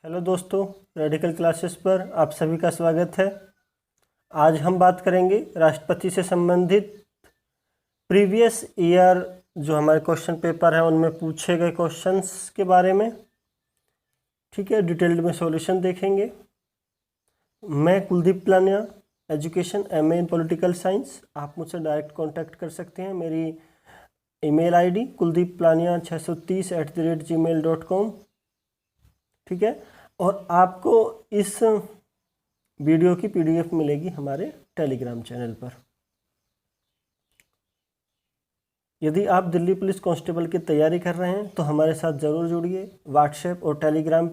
Hello दोस्तों, radical classes पर आप सभी का स्वागत है। आज हम बात करेंगे राष्ट्रपति से संबंधित प्रीवियस ईयर जो हमारे क्वेश्चन पेपर है उनमें पूछे गए क्वेश्चंस के बारे में। ठीक है, डिटेल्ड में सॉल्यूशन देखेंगे। मैं Kuldeep Planiya, education MA in political science. आप मुझसे डायरेक्ट कांटेक्ट कर सकते हैं। मेरी ईमेल आईडी kuldeepplania630@gmail.com। ठीक है, और आपको इस वीडियो की PDF मिलेगी हमारे टेलीग्राम चैनल पर। यदि आप दिल्ली पुलिस कांस्टेबल की तैयारी कर रहे हैं तो हमारे साथ ज़रूर जुड़िए। व्हाट्सएप और टेलीग्राम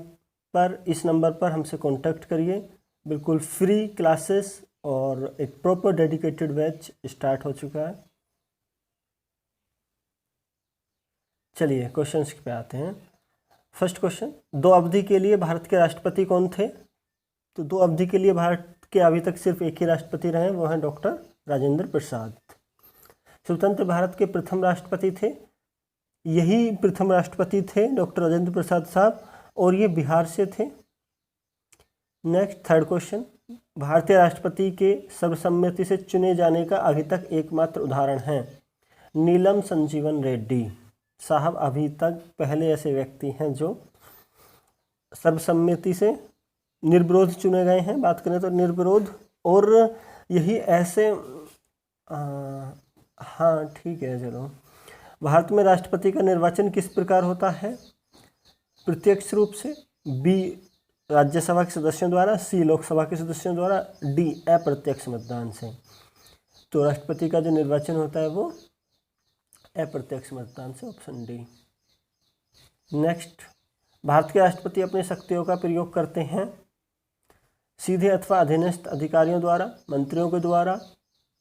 पर इस नंबर पर हमसे कांटेक्ट करिए। बिल्कुल फ्री क्लासेस और एक प्रॉपर डेडिकेटेड बैच स्टार्ट हो चुका है। चलिए क्वेश्चंस पे आते हैं। फर्स्ट क्वेश्चन, 2 अवधि के लिए भारत के राष्ट्रपति कौन थे? तो 2 अवधि के लिए भारत के अभी तक सिर्फ एक ही राष्ट्रपति रहे, वो हैं डॉक्टर राजेंद्र प्रसाद। स्वतंत्र भारत के प्रथम राष्ट्रपति थे, यही प्रथम राष्ट्रपति थे डॉक्टर राजेंद्र प्रसाद साहब, और ये बिहार से थे। नेक्स्ट थर्ड क्वेश्चन, भारतीय राष्ट्रपति के सर्वसम्मति से चुने जाने का अभी तक एकमात्र उदाहरण है नीलम संजीवन रेड्डी साहब। अभी तक पहले ऐसे व्यक्ति हैं जो सर्वसम्मति से निर्विरोध चुने गए हैं। बात करें तो निर्विरोध, और यही ऐसे हाँ ठीक है चलो। भारत में राष्ट्रपति का निर्वाचन किस प्रकार होता है? प्रत्यक्ष रूप से, B राज्यसभा के सदस्यों द्वारा, C लोकसभा के सदस्यों द्वारा, D अप्रत्यक्ष मतदान से। तो राष्ट्रपति का जो निर्वाचन होता है वो अप्रत्यक्ष मतदान से, ऑप्शन डी। नेक्स्ट, भारत के राष्ट्रपति अपनी शक्तियों का प्रयोग करते हैं सीधे अथवा अधीनस्थ अधिकारियों द्वारा, मंत्रियों के द्वारा,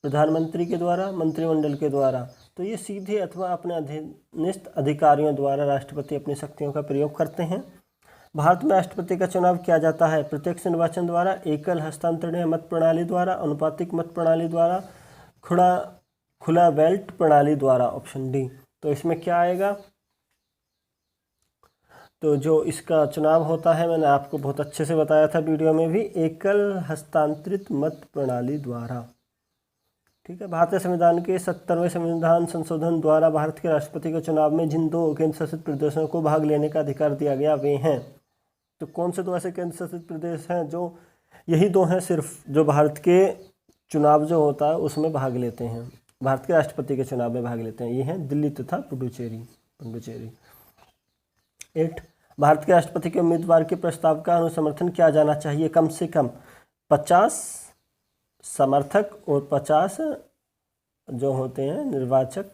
प्रधानमंत्री के द्वारा, मंत्रिमंडल के द्वारा। तो ये सीधे अथवा अपने अधीनस्थ अधिकारियों द्वारा राष्ट्रपति अपनी शक्तियों का प्रयोग करते हैं। भारत में राष्ट्रपति का चुनाव किया जाता है प्रत्यक्ष निर्वाचन द्वारा, एकल हस्तांतरणीय मत प्रणाली द्वारा, अनुपातिक मत प्रणाली द्वारा, खुला बैलेट प्रणाली द्वारा, ऑप्शन डी। तो इसमें क्या आएगा? तो जो इसका चुनाव होता है, मैंने आपको बहुत अच्छे से बताया था वीडियो में भी, एकल हस्तांतरित मत प्रणाली द्वारा। ठीक है, भारतीय संविधान के 70वें संविधान संशोधन द्वारा भारत के राष्ट्रपति के चुनाव में जिन 2 केंद्र शासित प्रदेशों को भाग लेने का अधिकार दिया गया वे हैं। तो कौन से 2 ऐसे केंद्र शासित प्रदेश हैं? जो यही 2 हैं सिर्फ जो भारत के चुनाव जो होता है उसमें भाग लेते हैं, भारत के राष्ट्रपति के चुनाव में भाग लेते हैं। ये हैं दिल्ली तथा पुडुचेरी। 8, भारत के राष्ट्रपति के उम्मीदवार के प्रस्ताव का अनुसमर्थन किया जाना चाहिए कम से कम 50 समर्थक और 50 जो होते हैं निर्वाचक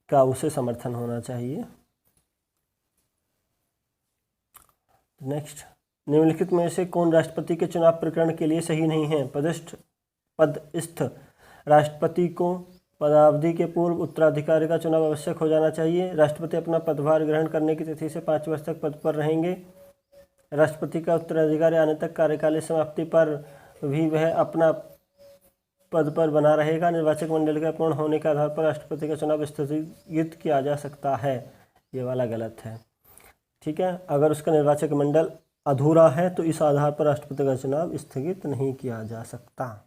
का उसे समर्थन होना चाहिए। नेक्स्ट, निम्नलिखित में से कौन राष्ट्रपति के चुनाव प्रकरण के लिए सही नहीं है? पदस्थ राष्ट्रपति को पदावधि के पूर्व उत्तराधिकारी का चुनाव आवश्यक हो जाना चाहिए। राष्ट्रपति अपना पदभार ग्रहण करने की तिथि से 5 वर्ष तक पद पर रहेंगे। राष्ट्रपति का उत्तराधिकारी आने तक कार्यकाल समाप्ति पर भी वह अपना पद पर बना रहेगा। निर्वाचक मंडल के पूर्ण होने के आधार पर राष्ट्रपति का चुनाव स्थगित किया जा सकता है। ये वाला गलत है। ठीक है, अगर उसका निर्वाचक मंडल अधूरा है तो इस आधार पर राष्ट्रपति का चुनाव स्थगित नहीं किया जा सकता।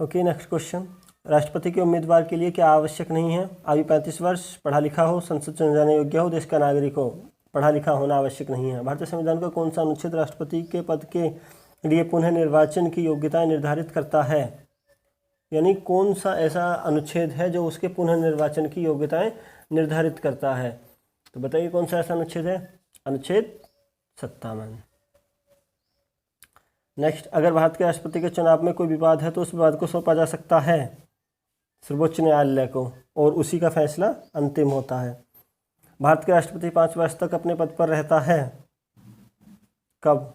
ओके, नेक्स्ट क्वेश्चन, राष्ट्रपति के उम्मीदवार के लिए क्या आवश्यक नहीं है? आयु 35 वर्ष, पढ़ा लिखा हो, संसद चुने जाने योग्य हो, देश का नागरिक हो। पढ़ा लिखा होना आवश्यक नहीं है। भारतीय संविधान का कौन सा अनुच्छेद राष्ट्रपति के पद के लिए पुनः निर्वाचन की योग्यताएं निर्धारित करता है? यानी कौन सा ऐसा अनुच्छेद है जो उसके पुनः निर्वाचन की योग्यताएं निर्धारित करता है? तो बताइए कौन सा ऐसा अनुच्छेद है? अनुच्छेद 57। नेक्स्ट, अगर भारत के राष्ट्रपति के चुनाव में कोई विवाद है तो उस विवाद को सौंपा जा सकता है सर्वोच्च न्यायालय को, और उसी का फैसला अंतिम होता है। भारत के राष्ट्रपति 5 वर्ष तक अपने पद पर रहता है। कब?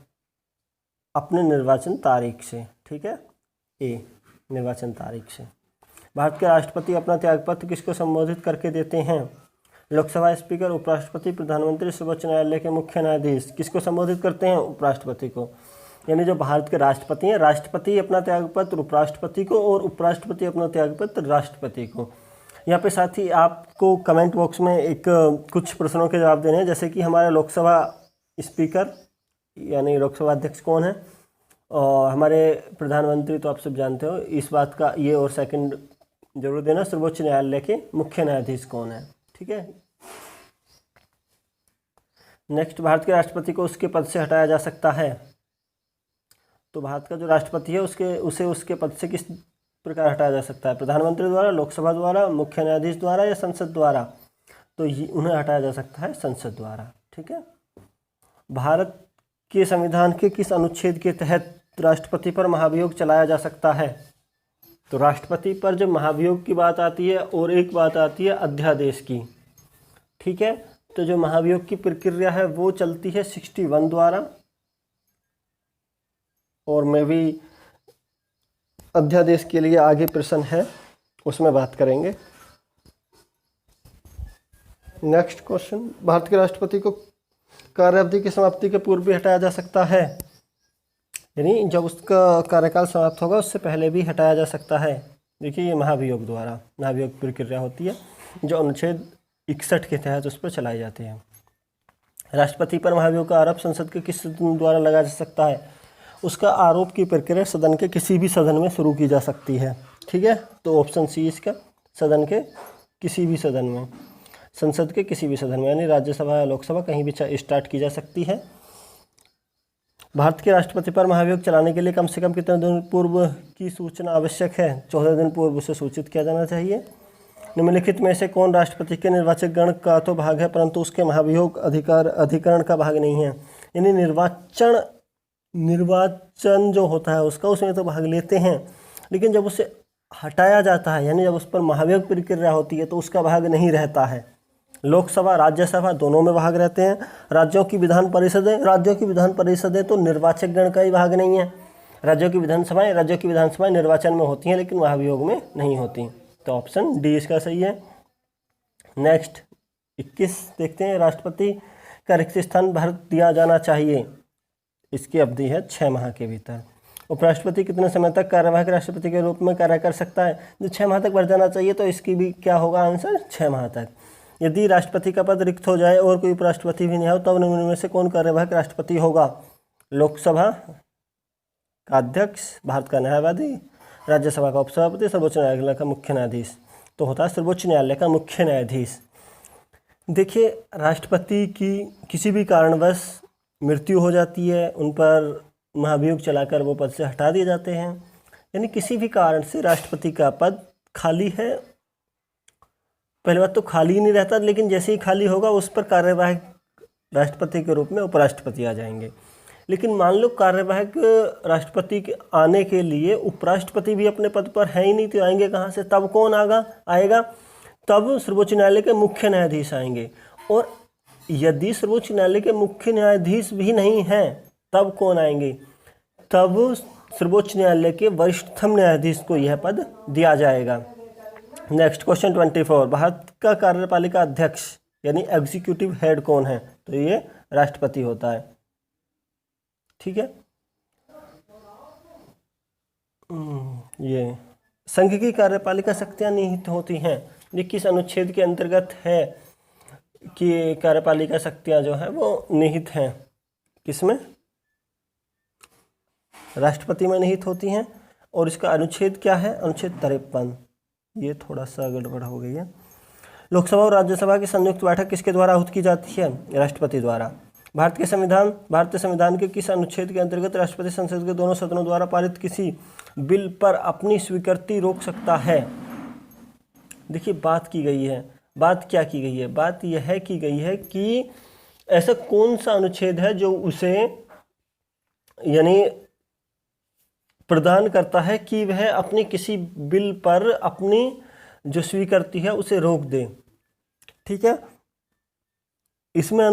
अपने निर्वाचन तारीख से। ठीक है, ए निर्वाचन तारीख से। भारत के राष्ट्रपति अपना त्यागपत्र किसको संबोधित करके देते हैं? लोकसभा स्पीकर, उपराष्ट्रपति, प्रधानमंत्री, सर्वोच्च न्यायालय के मुख्य न्यायाधीश। किसको संबोधित करते हैं? उपराष्ट्रपति को। यानी जो भारत के राष्ट्रपति हैं, राष्ट्रपति अपना त्यागपत्र उपराष्ट्रपति को और उपराष्ट्रपति अपना त्यागपत्र राष्ट्रपति को। यहाँ पे साथ ही आपको कमेंट बॉक्स में एक कुछ प्रश्नों के जवाब देने हैं, जैसे कि हमारे लोकसभा स्पीकर यानी लोकसभा अध्यक्ष कौन है, और हमारे प्रधानमंत्री तो आप सब जानते हो, इस बात का ये और सेकंड जरूर देना, सर्वोच्च न्यायालय के मुख्य न्यायाधीश कौन है। ठीक है। नेक्स्ट, भारत के राष्ट्रपति को उसके पद से हटाया जा सकता है। तो भारत का जो राष्ट्रपति है उसे उसके पद से किस प्रकार हटाया जा सकता है? प्रधानमंत्री द्वारा, लोकसभा द्वारा, मुख्य न्यायाधीश द्वारा या संसद द्वारा? तो उन्हें हटाया जा सकता है संसद द्वारा। ठीक है। भारत के संविधान के किस अनुच्छेद के तहत राष्ट्रपति पर महाभियोग चलाया जा सकता है? तो राष्ट्रपति पर जब महाभियोग की बात आती है और एक बात आती है अध्यादेश की। ठीक है। तो जो महाभियोग की प्रक्रिया है वो चलती है 61 द्वारा, और मैं भी अध्यादेश के लिए आगे प्रश्न है उसमें बात करेंगे। नेक्स्ट क्वेश्चन, भारत के राष्ट्रपति को कार्यावधि की समाप्ति के पूर्व भी हटाया जा सकता है, यानी जब उसका कार्यकाल समाप्त होगा उससे पहले भी हटाया जा सकता है। देखिए, ये महाभियोग द्वारा महाभियोग प्रक्रिया होती है जो अनुच्छेद 61 के तहत उस पर चलाई जाती है। राष्ट्रपति पर महाभियोग का आरोप संसद के किस सदन द्वारा लगाया जा सकता है? उसका आरोप की प्रक्रिया सदन के किसी भी सदन में शुरू की जा सकती है। ठीक है। तो ऑप्शन सी इसका, सदन के किसी भी सदन में, संसद के किसी भी सदन में, यानी राज्यसभा या लोकसभा कहीं भी स्टार्ट की जा सकती है। भारत के राष्ट्रपति पर महाभियोग चलाने के लिए कम से कम कितने दिन पूर्व की सूचना आवश्यक है? 14 दिन पूर्व उसे सूचित किया जाना चाहिए। निम्नलिखित में से कौन राष्ट्रपति के निर्वाचक गण का तो भाग है परंतु उसके महाभियोग अधिकरण का भाग नहीं है? यानी निर्वाचन जो होता है उसमें तो भाग लेते हैं, लेकिन जब उसे हटाया जाता है यानी जब उस पर महाभियोग प्रक्रिया होती है तो उसका भाग नहीं रहता है। लोकसभा, राज्यसभा दोनों में भाग रहते हैं। राज्यों की विधान परिषदें तो निर्वाचक गण का ही भाग नहीं है। राज्यों की विधानसभाएं निर्वाचन में होती हैं लेकिन महाभियोग में नहीं होती। तो ऑप्शन डी इसका सही है। नेक्स्ट 21 देखते हैं, राष्ट्रपति का रिक्त स्थान भर दिया जाना चाहिए। इसकी अवधि है 6 माह के भीतर। उपराष्ट्रपति कितने समय तक कार्यवाहक राष्ट्रपति के रूप में कार्य कर सकता है? जो 6 माह तक भर जाना चाहिए, तो इसकी भी क्या होगा आंसर? 6 माह तक। यदि राष्ट्रपति का पद रिक्त हो जाए और कोई उपराष्ट्रपति भी नहीं हो, तब निम्न में से कौन कार्यवाहक राष्ट्रपति होगा? लोकसभा का अध्यक्ष, भारत का न्यायवादी, राज्यसभा का उपसभापति, सर्वोच्च न्यायालय का मुख्य न्यायाधीश। तो होता है सर्वोच्च न्यायालय का मुख्य न्यायाधीश। देखिए, राष्ट्रपति की किसी भी कारणवश मृत्यु हो जाती है, उन पर महाभियोग चलाकर वो पद से हटा दिए जाते हैं, यानी किसी भी कारण से राष्ट्रपति का पद खाली है। पहली बात तो खाली ही नहीं रहता, लेकिन जैसे ही खाली होगा उस पर कार्यवाहक राष्ट्रपति के रूप में उपराष्ट्रपति आ जाएंगे। लेकिन मान लो कार्यवाहक राष्ट्रपति के आने के लिए उपराष्ट्रपति भी अपने पद पर है ही नहीं, तो आएंगे कहाँ से? तब कौन आएगा? तब सर्वोच्च न्यायालय के मुख्य न्यायाधीश आएंगे। और यदि सर्वोच्च न्यायालय के मुख्य न्यायाधीश भी नहीं हैं, तब कौन आएंगे? तब सर्वोच्च न्यायालय के वरिष्ठतम न्यायाधीश को यह पद दिया जाएगा। नेक्स्ट क्वेश्चन 24, भारत का कार्यपालिका अध्यक्ष यानी एग्जीक्यूटिव हेड कौन है? तो ये राष्ट्रपति होता है। ठीक है। ये संघ की कार्यपालिका शक्तियां निहित होती हैं। ये किस अनुच्छेद के अंतर्गत है कि कार्यपालिका शक्तियां जो है वो निहित हैं? किसमें? राष्ट्रपति में निहित होती हैं। और इसका अनुच्छेद क्या है? अनुच्छेद 53। ये थोड़ा सा गड़बड़ हो गई है। लोकसभा और राज्यसभा की संयुक्त बैठक किसके द्वारा आहुत की जाती है? राष्ट्रपति द्वारा। भारतीय संविधान के किस अनुच्छेद के अंतर्गत राष्ट्रपति संसद के दोनों सदनों द्वारा पारित किसी बिल पर अपनी स्वीकृति रोक सकता है? देखिए, बात की गई है, बात क्या की गई है? बात यह की गई है कि ऐसा कौन सा अनुच्छेद है जो उसे यानी प्रदान करता है कि वह अपनी किसी बिल पर अपनी जो स्वीकृति है उसे रोक दे। ठीक है। इसमें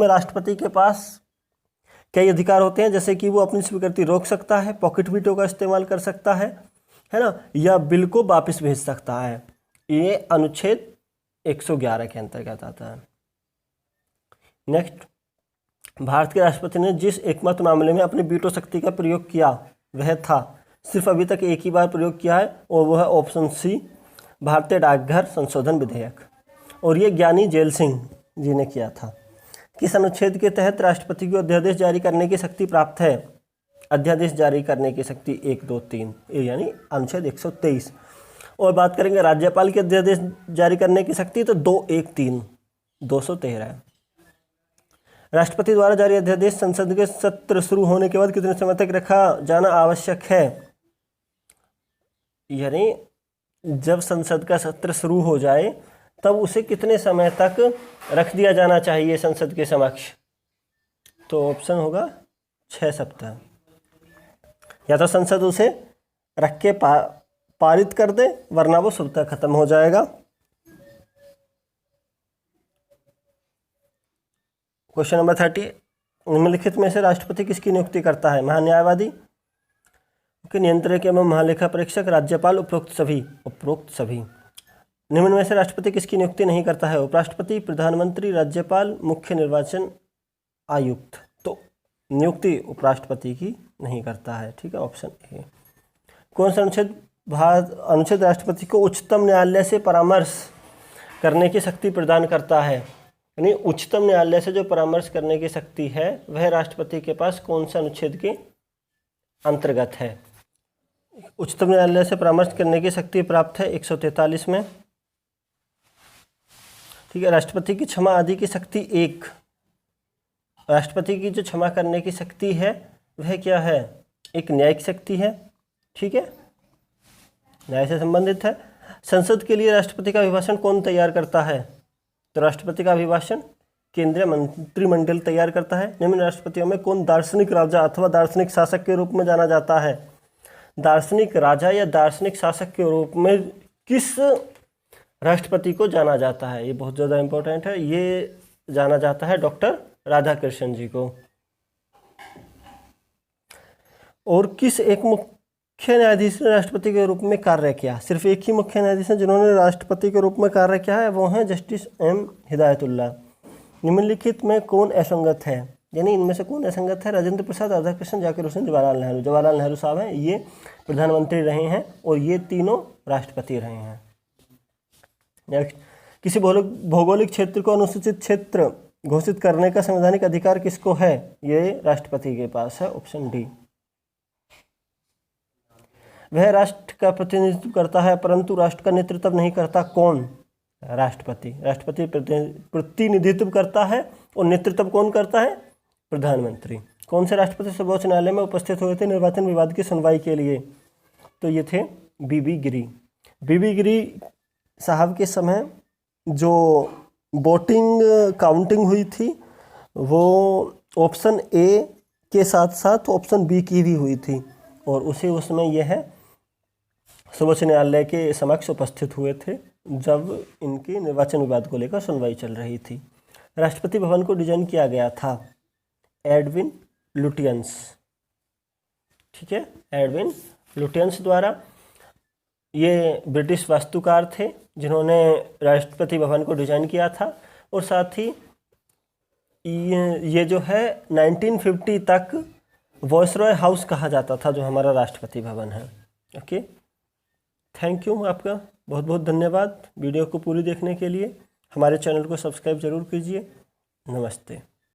राष्ट्रपति के पास कई अधिकार होते हैं, जैसे कि वो अपनी स्वीकृति रोक सकता है, पॉकेट वीटो का इस्तेमाल कर सकता है ना, या बिल को वापस भेज सकता है। ये अनुच्छेद 111 के अंतर्गत आता है। नेक्स्ट, भारत के राष्ट्रपति ने जिस एकमत मामले में अपनी वीटो शक्ति का प्रयोग किया वह था? सिर्फ अभी तक एक ही बार प्रयोग किया है और वह है ऑप्शन सी, भारतीय डाकघर संशोधन विधेयक, और ये ज्ञानी जैल सिंह जी ने किया था। किस अनुच्छेद के तहत राष्ट्रपति को अध्यादेश जारी करने की शक्ति प्राप्त है? अध्यादेश जारी करने की शक्ति 1, 2, 3 यानी अनुच्छेद 123। और बात करेंगे राज्यपाल के अध्यादेश जारी करने की शक्ति, तो 2, 1, 3 213। राष्ट्रपति द्वारा जारी अध्यादेश संसद के सत्र शुरू होने के बाद कितने समय तक रखा जाना आवश्यक है? यानी जब संसद का सत्र शुरू हो जाए तब उसे कितने समय तक रख दिया जाना चाहिए संसद के समक्ष? तो ऑप्शन होगा 6 सप्ताह। या तो संसद उसे रख के पारित कर दे, वरना वो स्वतः खत्म हो जाएगा। क्वेश्चन नंबर 30, निम्नलिखित में से राष्ट्रपति किसकी नियुक्ति करता है? महान्यायवादी, नियंत्रक एवं महालेखा परीक्षक, राज्यपाल, उपरोक्त सभी। निम्न में से राष्ट्रपति किसकी नियुक्ति नहीं करता है? उपराष्ट्रपति, प्रधानमंत्री, राज्यपाल, मुख्य निर्वाचन आयुक्त। तो नियुक्ति उपराष्ट्रपति की नहीं करता है, ठीक है, ऑप्शन ए। कौन सा अनुच्छेद राष्ट्रपति को उच्चतम न्यायालय से परामर्श करने की शक्ति प्रदान करता है? यानी उच्चतम न्यायालय से जो परामर्श करने की शक्ति है वह राष्ट्रपति के पास कौन सा अनुच्छेद के अंतर्गत है? उच्चतम न्यायालय से परामर्श करने की शक्ति प्राप्त है 143 में, ठीक है। राष्ट्रपति की क्षमा आदि की शक्ति 1। राष्ट्रपति की जो क्षमा करने की शक्ति है वह क्या है? एक न्यायिक शक्ति है, ठीक है, न्याय से संबंधित है। संसद के लिए राष्ट्रपति का अभिभाषण कौन तैयार करता है? तो राष्ट्रपति का अभिभाषण केंद्रीय मंत्रिमंडल तैयार करता है। निम्न राष्ट्रपतियों में कौन दार्शनिक राजा अथवा दार्शनिक शासक के रूप में जाना जाता है? दार्शनिक राजा या दार्शनिक शासक के रूप में किस राष्ट्रपति को जाना जाता है? ये बहुत ज़्यादा इम्पोर्टेंट है। ये जाना जाता है डॉक्टर राधाकृष्णन जी को। और किस एक मुख्य न्यायाधीश ने राष्ट्रपति के रूप में कार्य किया? सिर्फ एक ही मुख्य न्यायाधीश है जिन्होंने राष्ट्रपति के रूप में कार्य किया है, वो हैं जस्टिस एम हिदायतुल्लाह। निम्नलिखित में कौन असंगत है? यानी इनमें से कौन असंगत है? राजेंद्र प्रसाद, राधाकृष्णन, जाकिर हुसैन, जवाहरलाल नेहरू। जवाहरलाल नेहरू साहब हैं, ये प्रधानमंत्री रहे हैं और ये तीनों राष्ट्रपति रहे हैं। नेक्स्ट, किसी भौगोलिक क्षेत्र को अनुसूचित क्षेत्र घोषित करने का संवैधानिक अधिकार किसको है? ये राष्ट्रपति के पास है, ऑप्शन डी। वह राष्ट्र का प्रतिनिधित्व करता है परंतु राष्ट्र का नेतृत्व नहीं करता, कौन? राष्ट्रपति। राष्ट्रपति प्रतिनिधित्व करता है और नेतृत्व कौन करता है? प्रधानमंत्री। कौन से राष्ट्रपति सर्वोच्च न्यायालय में उपस्थित हुए थे निर्वाचन विवाद की सुनवाई के लिए? तो ये थे बीबी गिरी। बीबी गिरी साहब के समय जो वोटिंग काउंटिंग हुई थी वो ऑप्शन ए के साथ साथ ऑप्शन बी की भी हुई थी, और उसमें यह है सर्वोच्च न्यायालय के समक्ष उपस्थित हुए थे जब इनके निर्वाचन विवाद को लेकर सुनवाई चल रही थी। राष्ट्रपति भवन को डिजाइन किया गया था एडविन लुटियंस, ठीक है, एडविन लुटियंस द्वारा। ये ब्रिटिश वास्तुकार थे जिन्होंने राष्ट्रपति भवन को डिजाइन किया था, और साथ ही ये जो है 1950 तक वॉयसरॉय हाउस कहा जाता था जो हमारा राष्ट्रपति भवन है। ओके, थैंक यू, आपका बहुत बहुत धन्यवाद वीडियो को पूरी देखने के लिए। हमारे चैनल को सब्सक्राइब जरूर कीजिए। नमस्ते।